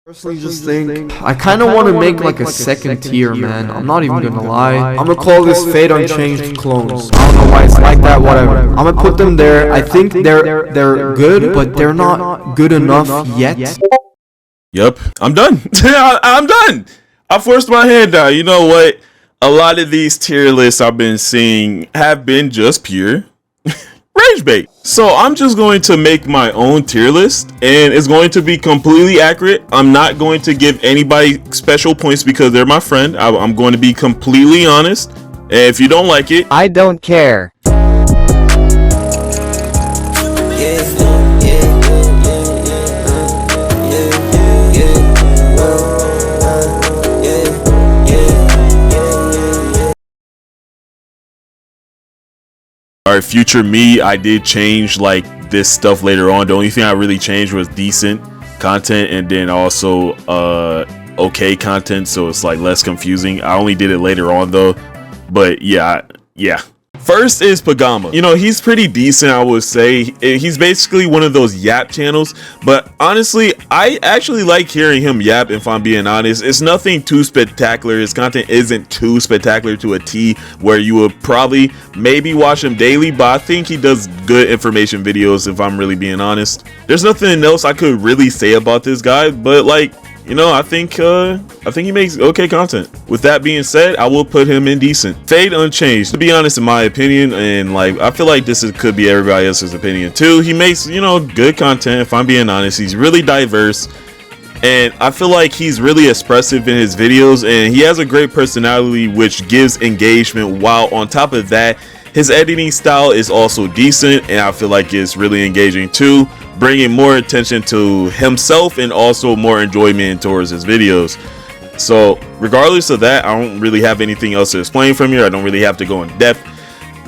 Personally just think I kind of want to make like a second tier, man. I'm not even gonna lie. I'm gonna call this Fate Unchanged Clones. I don't know why it's like that, whatever. I'm gonna put them there. I think they're good, but they're not good enough yet. Yep, I'm done. I'm done. I forced my hand down. You know what? A lot of these tier lists I've been seeing have been just pure rage bait. So I'm just going to make my own tier list, and it's going to be completely accurate. I'm not going to give anybody special points because they're my friend. I'm going to be completely honest. And if you don't like it, I don't care. Alright, future me, I did change like this stuff later on. The only thing I really changed was decent content and then also okay content, so it's like less confusing. I only did it later on though, but yeah. First is Pagama. You know, he's pretty decent, I would say. He's basically one of those yap channels, but honestly, I actually like hearing him yap, if I'm being honest. It's nothing too spectacular. His content isn't too spectacular to a T where you would probably maybe watch him daily, but I think he does good information videos, if I'm really being honest. There's nothing else I could really say about this guy, but like, you know, I think he makes okay content. With that being said, I will put him in decent. Fade Unchanged, to be honest, in my opinion, and like I feel like could be everybody else's opinion too. He makes, you know, good content, if I'm being honest. He's really diverse, and I feel like he's really expressive in his videos, and he has a great personality which gives engagement, while on top of that, his editing style is also decent, and I feel like it's really engaging too, bringing more attention to himself and also more enjoyment towards his videos. So regardless of that, I don't really have anything else to explain from here. I don't really have to go in depth.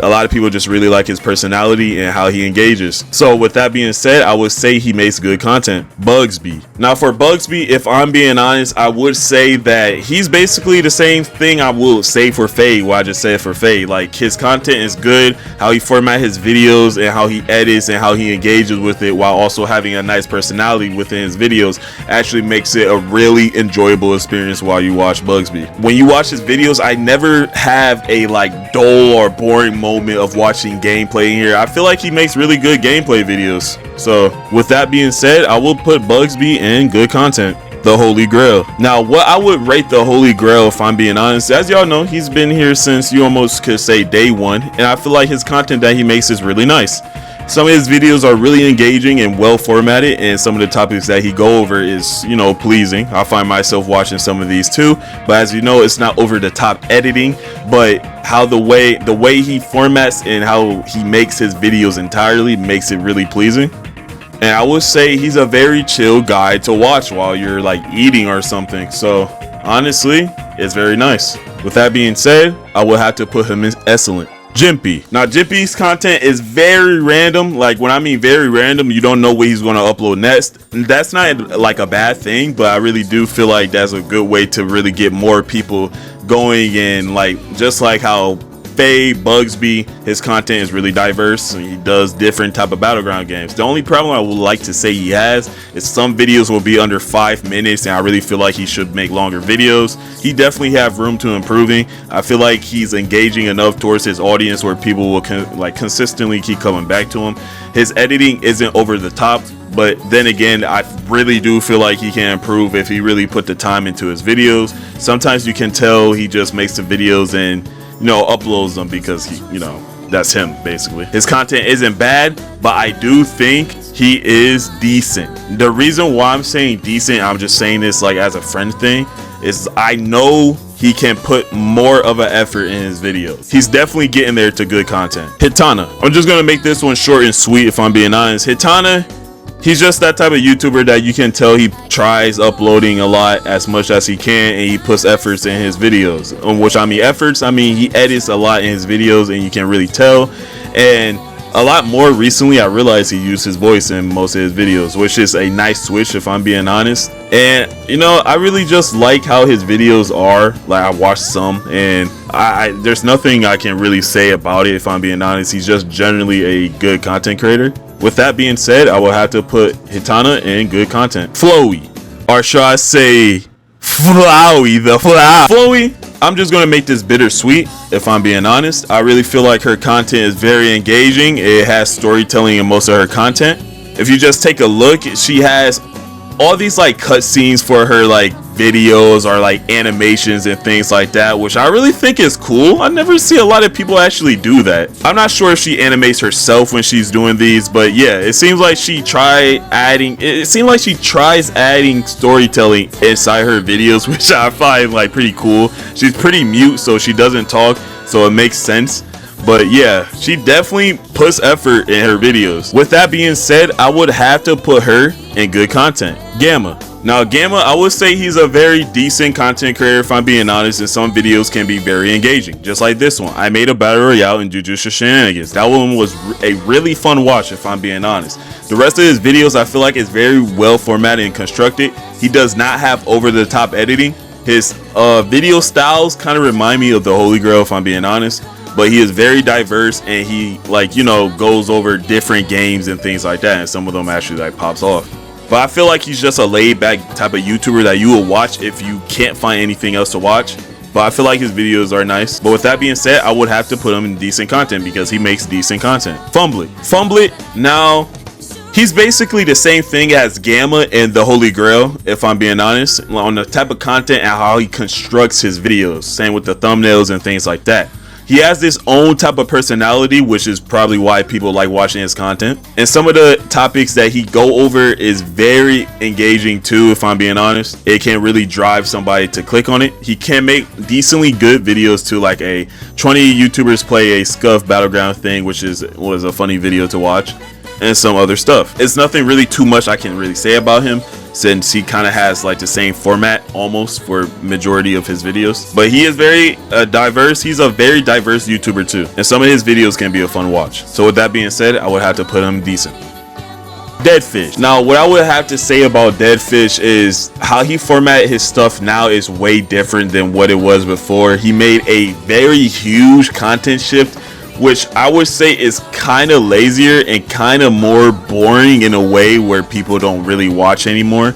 A lot of people just really like his personality and how he engages. So with that being said, I would say he makes good content. Bugsby. Now for Bugsby, if I'm being honest, I would say that he's basically the same thing I would say for Fade, what I just said for Fade. Like, his content is good, how he format his videos and how he edits and how he engages with it, while also having a nice personality within his videos, actually makes it a really enjoyable experience while you watch Bugsby. When you watch his videos, I never have a like dull or boring moment of watching gameplay in here. I feel like he makes really good gameplay videos. So with that being said, I will put Bugsby in good content. The Holy Grail. Now what I would rate the Holy Grail, if I'm being honest, as y'all know, he's been here since you almost could say day one, and I feel like his content that he makes is really nice. Some of his videos are really engaging and well formatted, and some of the topics that he go over is, you know, pleasing. I find myself watching some of these too, but as you know, it's not over the top editing, but how the way he formats and how he makes his videos entirely makes it really pleasing. And I would say he's a very chill guy to watch while you're like eating or something. So honestly, it's very nice. With that being said, I will have to put him in excellent. Jimpy. Now Jimpy's content is very random. Like, when I mean very random, you don't know what he's going to upload next. And that's not like a bad thing, but I really do feel like that's a good way to really get more people going. And like, just like how Bugsby, his content is really diverse, and he does different type of battleground games. The only problem I would like to say he has is some videos will be under 5 minutes, and I really feel like he should make longer videos. He definitely have room to improving. I feel like he's engaging enough towards his audience where people will consistently keep coming back to him. His editing isn't over the top, but then again, I really do feel like he can improve if he really put the time into his videos. Sometimes you can tell he just makes the videos and, you know, uploads them because he, you know, that's him basically. His content isn't bad, but I do think he is decent. The reason why I'm saying decent, I'm just saying this like as a friend thing, is I know he can put more of an effort in his videos. He's definitely getting there to good content. Hitana. I'm just gonna make this one short and sweet, if I'm being honest. Hitana, he's just that type of YouTuber that you can tell he tries uploading a lot, as much as he can, and he puts efforts in his videos. Which I mean efforts, I mean he edits a lot in his videos, and you can really tell. And a lot more recently, I realized he used his voice in most of his videos, which is a nice switch, if I'm being honest. And you know, I really just like how his videos are. Like, I watched some, and there's nothing I can really say about it, if I'm being honest. He's just generally a good content creator. With that being said, I will have to put Hitana in good content. Flowy. or should I say Flowey, the flower. Flowey, I'm just gonna make this bittersweet, if I'm being honest. I really feel like her content is very engaging. It has storytelling in most of her content. If you just take a look, she has all these like cutscenes for her like videos or like animations and things like that, which I really think is cool. I never see a lot of people actually do that. I'm not sure if she animates herself when she's doing these, but yeah, it seems like she tries adding storytelling inside her videos, which I find like pretty cool. She's pretty mute, so she doesn't talk, so it makes sense. But yeah, she definitely puts effort in her videos. With that being said, I would have to put her in good content. Gamma. Now Gamma, I would say he's a very decent content creator, if I'm being honest, and some videos can be very engaging. Just like this one. I made a battle royale in Jujutsu Shenanigans. That one was a really fun watch, if I'm being honest. The rest of his videos I feel like is very well formatted and constructed. He does not have over the top editing. His video styles kind of remind me of the Holy Grail, if I'm being honest. But he is very diverse, and he like, you know, goes over different games and things like that, and some of them actually like pops off. But I feel like he's just a laid back type of YouTuber that you will watch if you can't find anything else to watch. But I feel like his videos are nice. But with that being said, I would have to put him in decent content because he makes decent content. Fumblet, now he's basically the same thing as Gamma and the Holy Grail, if I'm being honest, on the type of content and how he constructs his videos. Same with the thumbnails and things like that. He has this own type of personality, which is probably why people like watching his content. And some of the topics that he go over is very engaging too, if I'm being honest. It can really drive somebody to click on it. He can make decently good videos too, like a 20 YouTubers play a scuff battleground thing, which was a funny video to watch, and some other stuff. It's nothing really too much I can really say about him, since he kind of has like the same format almost for majority of his videos. But he is very diverse. He's a very diverse YouTuber too, and some of his videos can be a fun watch. So with that being said, I would have to put him decent. Deadfish. Now what I would have to say about Deadfish is how he formatted his stuff now is way different than what it was before. He made a very huge content shift, which I would say is kind of lazier and kind of more boring in a way where people don't really watch anymore,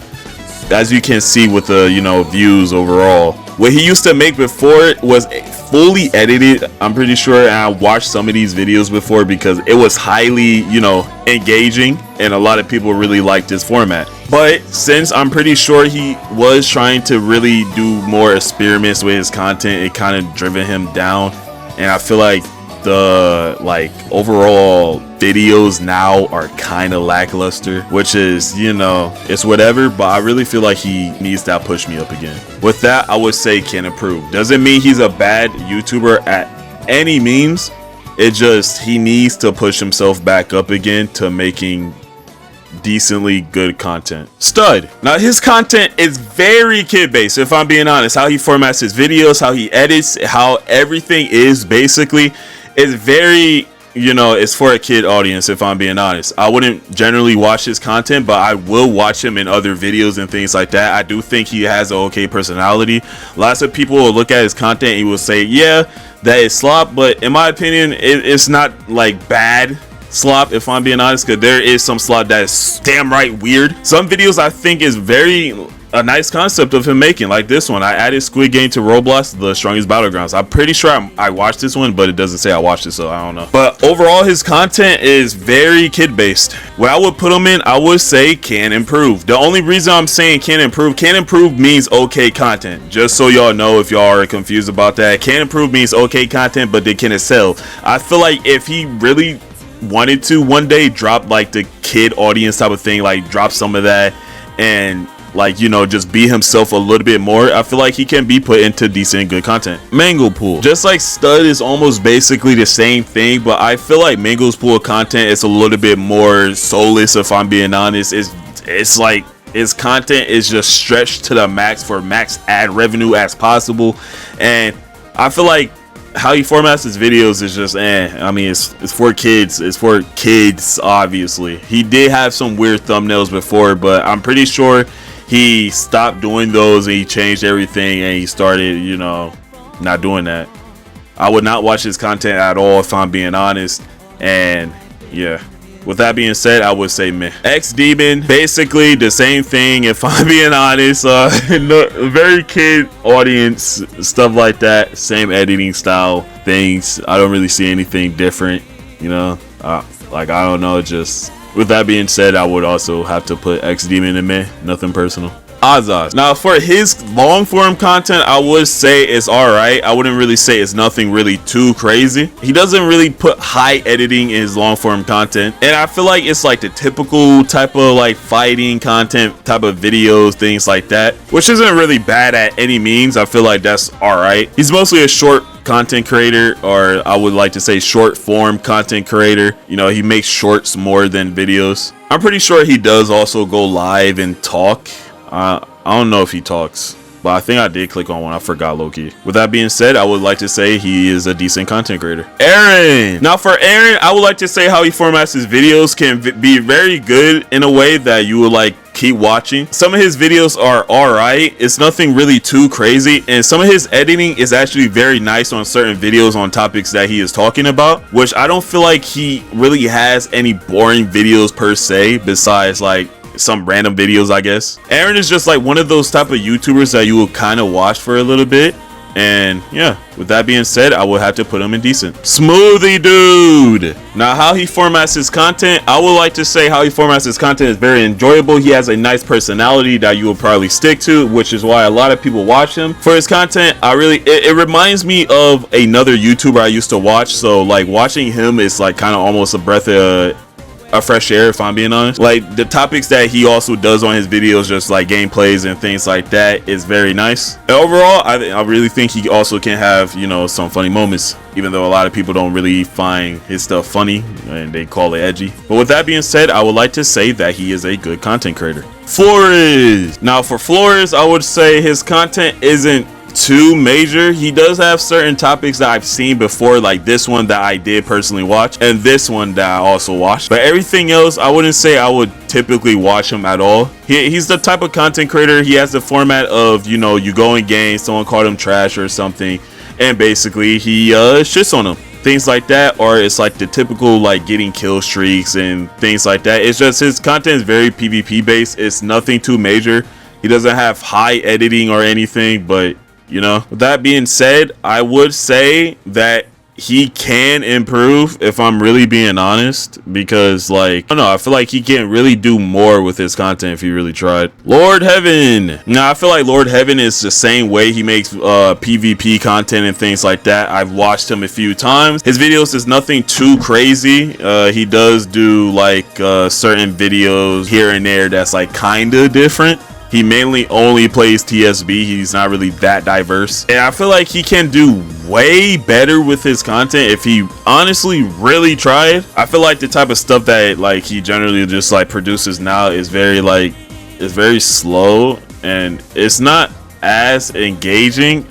as you can see with the, you know, views overall. What he used to make before was fully edited, I'm pretty sure, and I watched some of these videos before because it was highly, you know, engaging, and a lot of people really liked this format. But since I'm pretty sure he was trying to really do more experiments with his content, it kind of driven him down, and I feel like the like overall videos now are kind of lackluster, which is, you know, it's whatever, but I really feel like he needs to push me up again. With that, I would say can improve. Doesn't mean he's a bad YouTuber at any means. It just, he needs to push himself back up again to making decently good content. Stud. Now his content is very kid based, if I'm being honest. How he formats his videos, how he edits, how everything is basically is very, you know, it's for a kid audience, if I'm being honest. I wouldn't generally watch his content, but I will watch him in other videos and things like that. I do think he has an okay personality. Lots of people will look at his content and he will say, yeah, that is slop, but in my opinion, it's not like bad slop, if I'm being honest, because there is some slop that is damn right weird. Some videos I think is very a nice concept of him making, like this one. I added Squid Game to Roblox, the strongest battlegrounds. I'm pretty sure I watched this one, but it doesn't say I watched it, so I don't know. But overall, his content is very kid based. What I would put him in, I would say can improve. The only reason I'm saying can improve means okay content. Just so y'all know, if y'all are confused about that, can improve means okay content, but they can excel. I feel like if he really wanted to one day drop like the kid audience type of thing, like drop some of that and like, you know, just be himself a little bit more, I feel like he can be put into decent good content. Mango Pool, just like Stud, is almost basically the same thing, but I feel like Mango's Pool content is a little bit more soulless, if I'm being honest. It's like his content is just stretched to the max for max ad revenue as possible, and I feel like how he formats his videos is just I mean, it's for kids. It's for kids, obviously. He did have some weird thumbnails before, but I'm pretty sure he stopped doing those and he changed everything and he started, you know, not doing that. I would not watch his content at all, if I'm being honest. And yeah, With that being said, I would say meh. X Demon, basically the same thing. If I'm being honest, very kid audience, stuff like that. Same editing style things. I don't really see anything different, you know. Like I don't know. Just with that being said, I would also have to put X Demon in meh. Nothing personal. Azaz. Now for his long form content, I would say it's alright. I wouldn't really say it's nothing really too crazy. He doesn't really put high editing in his long form content, and I feel like it's like the typical type of like fighting content type of videos, things like that, which isn't really bad at any means. I feel like that's alright. He's mostly a short content creator, or I would like to say short form content creator. You know, he makes shorts more than videos. I'm pretty sure he does also go live and talk. I don't know if he talks, but I think I did click on one. I forgot low-key. With that being said, I would like to say he is a decent content creator. Aaron. Now for Aaron, I would like to say how he formats his videos can be very good in a way that you would like keep watching. Some of his videos are alright. It's nothing really too crazy, and some of his editing is actually very nice on certain videos on topics that he is talking about, which I don't feel like he really has any boring videos per se, besides like some random videos, I guess. Aaron is just like one of those type of YouTubers that you will kind of watch for a little bit, and yeah, with that being said, I would have to put him in decent. Smoothie Dude. Now how he formats his content, I would like to say how he formats his content is very enjoyable. He has a nice personality that you will probably stick to, which is why a lot of people watch him for his content. It reminds me of another YouTuber I used to watch, so like watching him is like kind of almost a breath of a fresh air, if I'm being honest. Like the topics that he also does on his videos, just like gameplays and things like that, is very nice. And overall, I really think he also can have, you know, some funny moments, even though a lot of people don't really find his stuff funny and they call it edgy. But with that being said, I would like to say that he is a good content creator. Flores. Now for Flores, I would say his content isn't too major. He does have certain topics that I've seen before, like this one that I did personally watch, and this one that I also watched. But everything else, I wouldn't say I would typically watch him at all. He's the type of content creator, he has the format of, you know, you go in games, someone called him trash or something, and basically he shits on them, things like that. Or it's like the typical like getting kill streaks and things like that. It's just his content is very PvP based. It's nothing too major. He doesn't have high editing or anything, but you know, with that being said, I would say that he can improve, if I'm really being honest, because like, I don't know, I feel like he can really do more with his content if he really tried. Lord Heaven. Now I feel like Lord Heaven is the same way. He makes PvP content and things like that. I've watched him a few times. His videos is nothing too crazy. He does do like certain videos here and there that's like kind of different. He mainly only plays TSB. He's not really that diverse. And I feel like he can do way better with his content if he honestly really tried. I feel like the type of stuff that like he generally just like produces now is very like, it's very slow, and it's not as engaging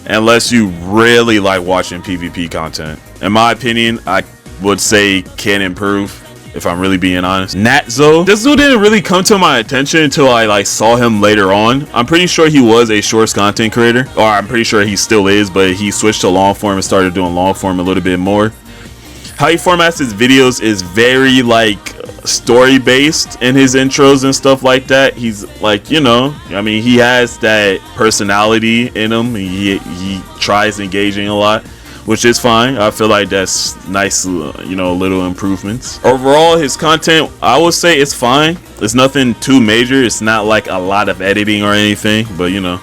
unless you really like watching PvP content. In my opinion, I would say can improve, if I'm really being honest. Natzo. This dude didn't really come to my attention until I like saw him later on. I'm pretty sure he was a shorts content creator, or I'm pretty sure he still is, but he switched to long form and started doing long form a little bit more. How he formats his videos is very like story based in his intros and stuff like that. He's like, you know, I mean, he has that personality in him. He tries engaging a lot, which is fine. I feel like that's nice, you know, little improvements. Overall, his content, I would say it's fine. It's nothing too major. It's not like a lot of editing or anything, but you know,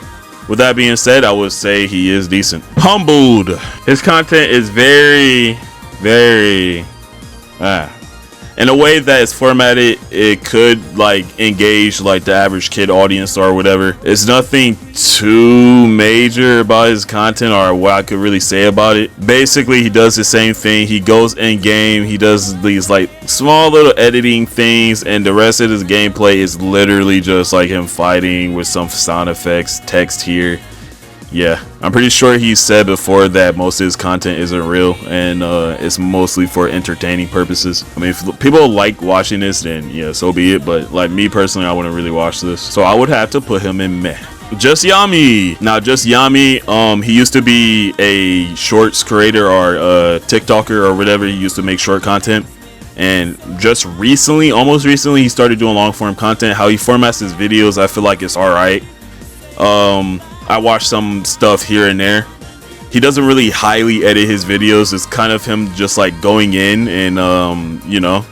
with that being said, I would say he is decent. Humbled. His content is very in a way that it's formatted, it could like engage like the average kid audience or whatever. It's nothing too major about his content or what I could really say about it. Basically, he does the same thing. He goes in game, he does these like small little editing things, and the rest of his gameplay is literally just like him fighting with some sound effects, text here. Yeah, I'm pretty sure he said before that most of his content isn't real, and it's mostly for entertaining purposes. I mean, if people like watching this, then yeah, so be it. But like me personally, I wouldn't really watch this, so I would have to put him in meh. Just Yami. Now, Just Yami, he used to be a shorts creator or a TikToker or whatever. He used to make short content. And just recently, almost recently, he started doing long form content. How he formats his videos, I feel like it's all right. I watch some stuff here and there. He doesn't really highly edit his videos. It's kind of him just like going in and you know,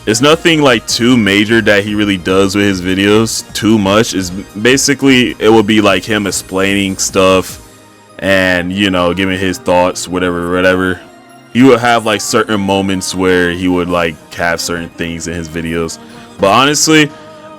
it's nothing like too major that he really does with his videos too much. Is basically it will be like him explaining stuff and, you know, giving his thoughts, whatever. He would have like certain moments where he would like have certain things in his videos, but honestly,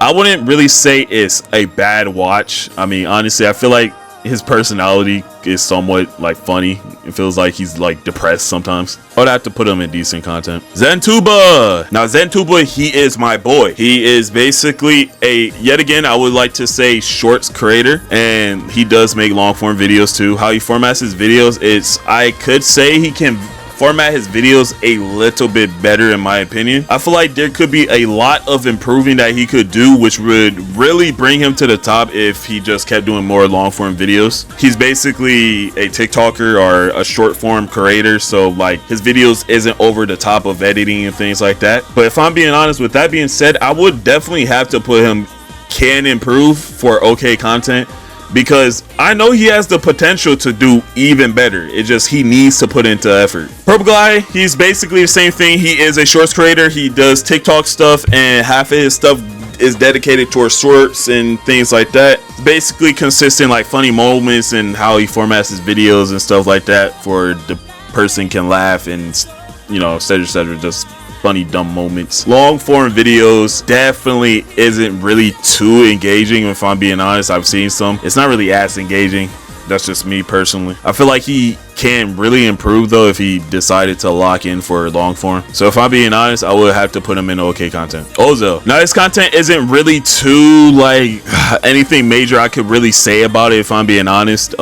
I wouldn't really say it's a bad watch. I mean, honestly, I feel like his personality is somewhat like funny. It feels like he's like depressed sometimes. I would have to put him in decent content. Zentuba. Now Zentuba, he is my boy. He is basically yet again, I would like to say shorts creator, and he does make long form videos too. How he formats his videos, I could say he can format his videos a little bit better in my opinion. I feel like there could be a lot of improving that he could do, which would really bring him to the top if he just kept doing more long form videos. He's basically a TikToker or a short form creator, so like his videos isn't over the top of editing and things like that. But if I'm being honest, with that being said, I would definitely have to put him can improve for okay content, because I know he has the potential to do even better. It just he needs to put into effort. Purple Guy, he's basically the same thing. He is a shorts creator. He does TikTok stuff, and half of his stuff is dedicated towards shorts and things like that. It's basically consistent like funny moments and how he formats his videos and stuff like that for the person can laugh and, you know, etc. Just funny dumb moments. Long form videos definitely isn't really too engaging, if I'm being honest. I've seen some. It's not really as engaging. That's just me personally. I feel like he can really improve though if he decided to lock in for long form. So if I'm being honest, I would have to put him in okay content. Ozo. Now his content isn't really too like anything major I could really say about it, if I'm being honest.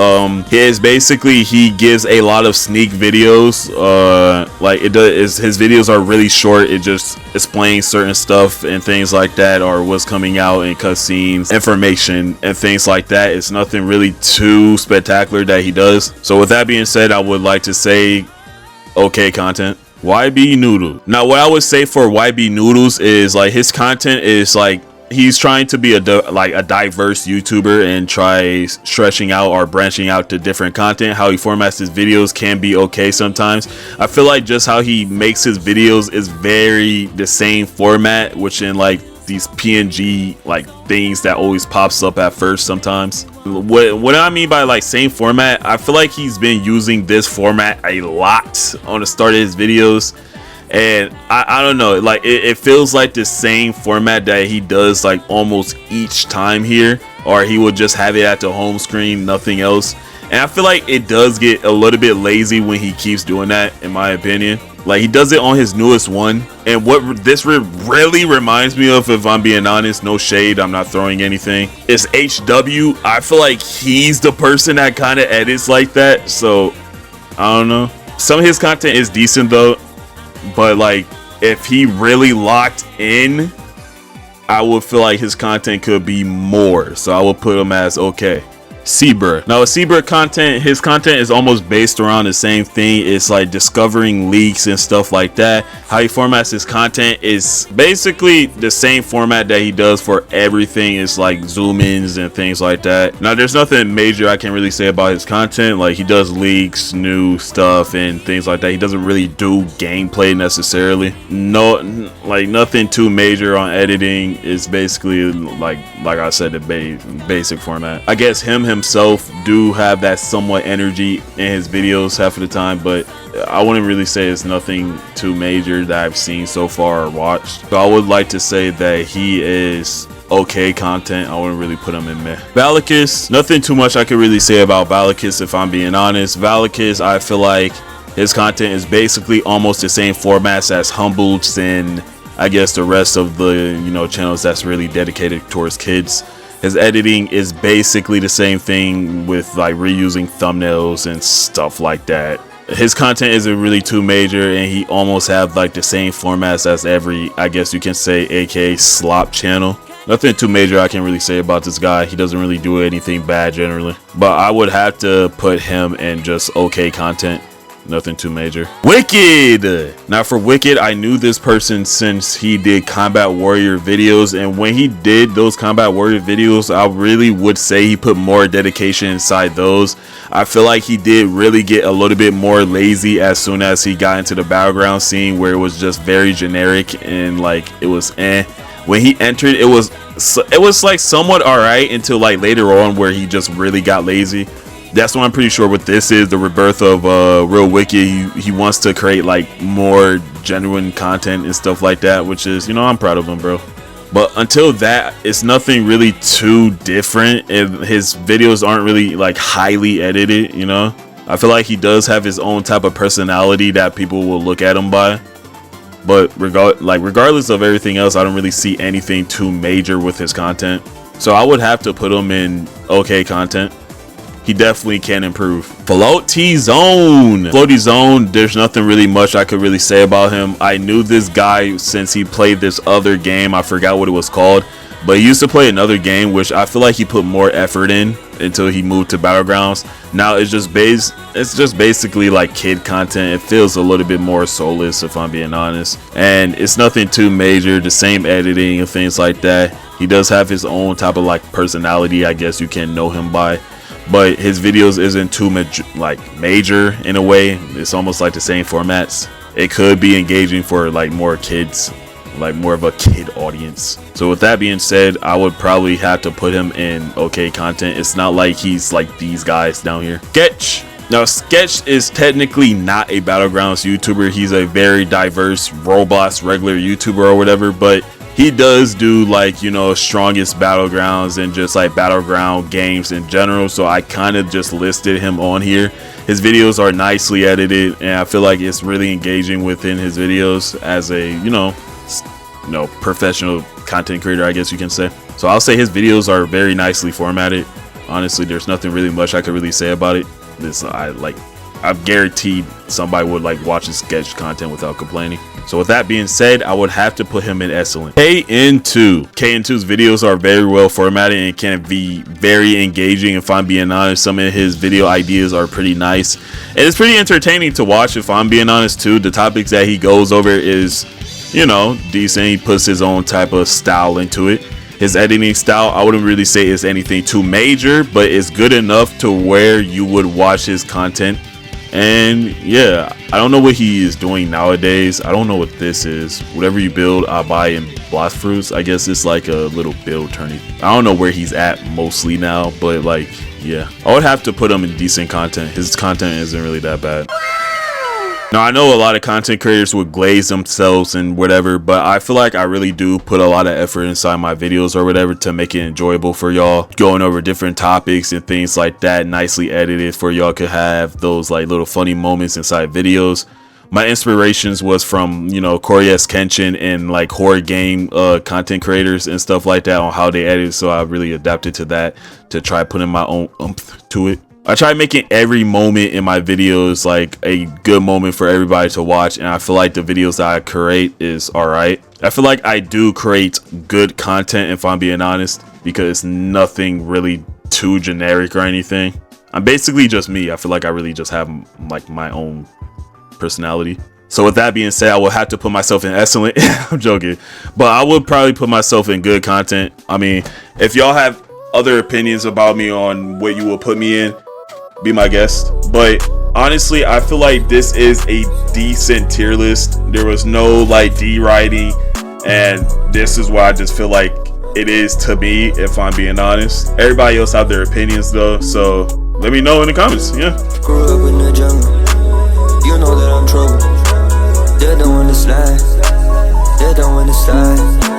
His basically he gives a lot of sneak videos. Like his videos are really short. It just explains certain stuff and things like that, or what's coming out in cutscenes, information and things like that. It's nothing really too spectacular that he does. So with that being said, I would like to say okay content. YB Noodle. Now what I would say for YB Noodles is like his content is like he's trying to be a diverse YouTuber and try stretching out or branching out to different content. How he formats his videos can be okay sometimes. I feel like just how he makes his videos is very the same format, which in like these PNG like things that always pops up at first sometimes. What I mean by like same format, I feel like he's been using this format a lot on the start of his videos, and I don't know, like it feels like the same format that he does like almost each time here, or he would just have it at the home screen, nothing else. And I feel like it does get a little bit lazy when he keeps doing that, in my opinion. Like he does it on his newest one, and what this really reminds me of, if I'm being honest, no shade, I'm not throwing anything, it's HW. I feel like he's the person that kind of edits like that, so I don't know. Some of his content is decent though, but like if he really locked in, I would feel like his content could be more, so I would put him as okay. Sebra. Now with Sebra content, his content is almost based around the same thing. It's like discovering leaks and stuff like that. How he formats his content is basically the same format that he does for everything. It's like zoom ins and things like that. Now there's nothing major I can really say about his content. Like he does leaks, new stuff and things like that. He doesn't really do gameplay necessarily. No, like nothing too major on editing. It's basically like I said, the basic format. I guess himself do have that somewhat energy in his videos half of the time, but I wouldn't really say it's nothing too major that I've seen so far or watched. So I would like to say that he is okay content. I wouldn't really put him in meh. Valakis, nothing too much I could really say about Valakis, if I'm being honest. Valakis, I feel like his content is basically almost the same formats as Humbled and I guess the rest of the, you know, channels that's really dedicated towards kids. His editing is basically the same thing with like reusing thumbnails and stuff like that. His content isn't really too major, and he almost have like the same formats as every, I guess you can say, aka Slop channel. Nothing too major I can really say about this guy. He doesn't really do anything bad generally, but I would have to put him in just okay content. Nothing too major. Wicked. Now for Wicked, I knew this person since he did Combat Warrior videos, and when he did those Combat Warrior videos, I really would say he put more dedication inside those. I feel like he did really get a little bit more lazy as soon as he got into the battleground scene, where it was just very generic and like it was when he entered it was like somewhat alright until like later on where he just really got lazy. That's what I'm pretty sure what this is, the rebirth of Real Wicked. He wants to create like more genuine content and stuff like that, which is, you know, I'm proud of him, bro. But until that, it's nothing really too different. His videos aren't really like highly edited, you know. I feel like he does have his own type of personality that people will look at him by. But regardless of everything else, I don't really see anything too major with his content. So I would have to put him in okay content. He definitely can improve. Floaty Zone, there's nothing really much I could really say about him. I knew this guy since he played this other game. I forgot what it was called, but he used to play another game which I feel like he put more effort in until he moved to Battlegrounds. Now it's just basically like kid content. It feels a little bit more soulless, if I'm being honest, and it's nothing too major. The same editing and things like that. He does have his own type of like personality, I guess you can know him by. But his videos isn't too major in a way. It's almost like the same formats. It could be engaging for like more kids, like more of a kid audience. So with that being said, I would probably have to put him in okay content. It's not like he's like these guys down here. Sketch. Now Sketch is technically not a Battlegrounds YouTuber. He's a very diverse Roblox regular YouTuber or whatever, but he does do like, you know, strongest battlegrounds and just like battleground games in general. So I kind of just listed him on here. His videos are nicely edited, and I feel like it's really engaging within his videos as a, you know, professional content creator, I guess you can say. So I'll say his videos are very nicely formatted. Honestly, there's nothing really much I could really say about it. I'm guaranteed somebody would like watch his sketch content without complaining. So with that being said, I would have to put him in excellent. KN2's videos are very well formatted and can be very engaging. If I'm being honest, some of his video ideas are pretty nice, and it's pretty entertaining to watch, if I'm being honest too. The topics that he goes over is, you know, decent. He puts his own type of style into it. His editing style, I wouldn't really say is anything too major, but it's good enough to where you would watch his content. And yeah, I don't know what he is doing nowadays. I don't know what this is. Whatever you build, I buy in blast fruits. I guess it's like a little build tourney. I don't know where he's at mostly now, but like, yeah, I would have to put him in decent content. His content isn't really that bad. Now, I know a lot of content creators would glaze themselves and whatever, but I feel like I really do put a lot of effort inside my videos or whatever to make it enjoyable for y'all. Going over different topics and things like that, nicely edited for y'all could have those like little funny moments inside videos. My inspirations was from, you know, Korea's Kenshin and like horror game content creators and stuff like that on how they edit. So I really adapted to that to try putting my own oomph to it. I try making every moment in my videos like a good moment for everybody to watch, and I feel like the videos that I create is alright. I feel like I do create good content, if I'm being honest, because it's nothing really too generic or anything. I'm basically just me. I feel like I really just have like my own personality. So with that being said, I will have to put myself in excellent. I'm joking, but I would probably put myself in good content. I mean, if y'all have other opinions about me on what you will put me in, be my guest. But honestly, I feel like this is a decent tier list. There was no like deriding, and this is why I just feel like it is to me, if I'm being honest. Everybody else have their opinions though, so let me know in the comments. Yeah. Grew up in the jungle, you know that I'm trouble. They don't wanna slide, they don't wanna slide.